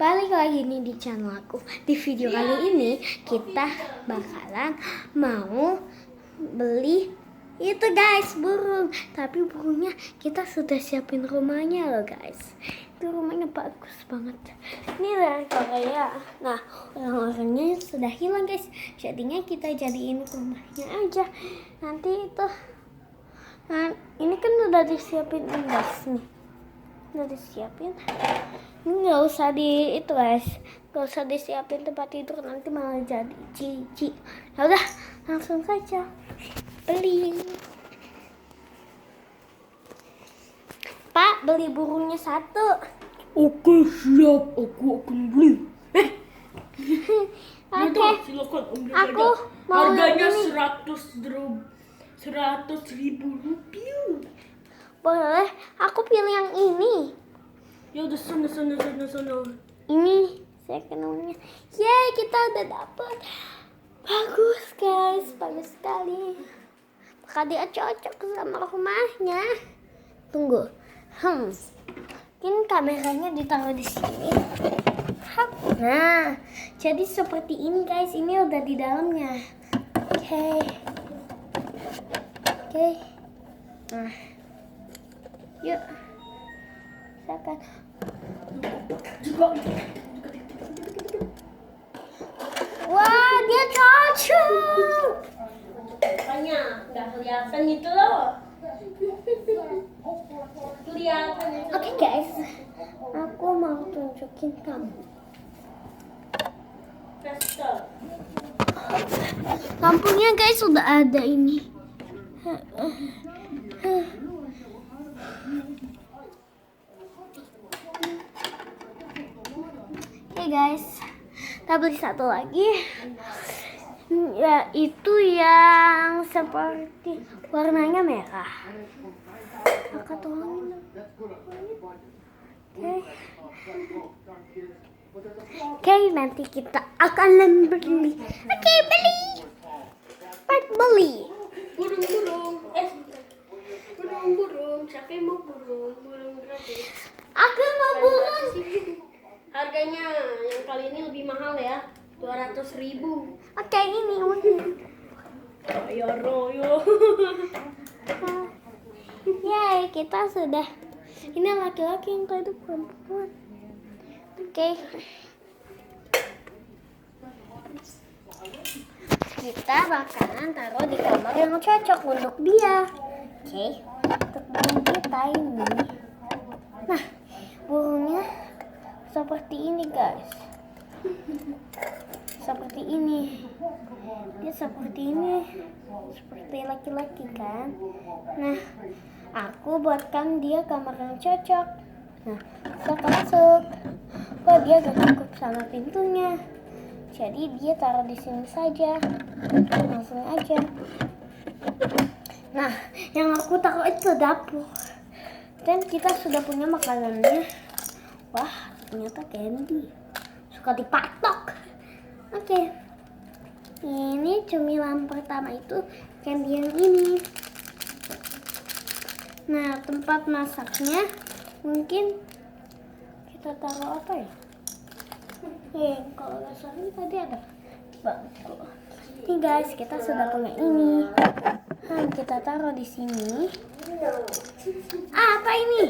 Balik lagi nih di channel aku. Di video kali ini kita bakalan mau beli itu guys, burung. Tapi burungnya kita sudah siapin rumahnya loh guys. Itu rumahnya bagus banget. Ini dari Korea. Nah, orang-orangnya sudah hilang guys. Jadinya kita jadiin rumahnya aja. Nanti itu, nah ini kan udah disiapin guys nih. Udah disiapin. Ini nggak usah di itu guys, nggak usah disiapin tempat tidur, nanti malah jadi cici. Ya udah, langsung saja beli. Pak, beli burungnya satu. Oke, siap, aku akan beli. Oke, Silakan ambil aku aja. mau Harganya ini. 100.000 rupiah. Boleh, aku pilih yang ini. Ya udah sana. Ini second-nya. Yeay, kita udah dapet. Bagus guys, bagus sekali. Maka dia cocok sama rumahnya. Tunggu. Mungkin kameranya ditaruh di sini. Nah, jadi seperti ini guys. Ini udah di dalamnya. Oke. Nah, yuk. Silakan. Wah, dia cocok. Makanya nggak kelihatan itu loh. Kelihatan itu. Oke guys, aku mau tunjukin kamu. Lampunya guys sudah ada ini. Oke guys, kita beli satu lagi. Ya itu yang seperti warnanya merah. Kakak tolongin dong. Oke, nanti kita akan beli. Oke, beli. Part beli. Burung. Siapa yang mau burung? Burung gratis. Aku mau burung. Harganya yang kali ini lebih mahal ya, 200.000. Oke, ini unik. Royo. Yeay, kita sudah. Ini laki-laki, yang itu perempuan. Oke. Kita bakalan taruh di kamar yang cocok untuk dia. Oke. Untuk burung kita ini. Nah, burungnya seperti ini guys. Seperti ini. Dia seperti ini. Seperti laki-laki kan. Nah, aku buatkan dia kamar yang cocok. Nah, kita masuk. Oh, dia gak cukup sama pintunya. Jadi dia taruh di sini saja. Langsung aja. Nah, yang aku taruh itu dapur. Dan kita sudah punya makanannya. Wah, ternyata candy. Suka dipatok. Oke. Ini cemilan pertama itu candy yang ini. Nah, tempat masaknya mungkin kita taruh apa ya? Kalau nggak salah ini tadi ada bangku. Nih guys, kita sudah punya ini. Kita taruh di sini. Apa ini?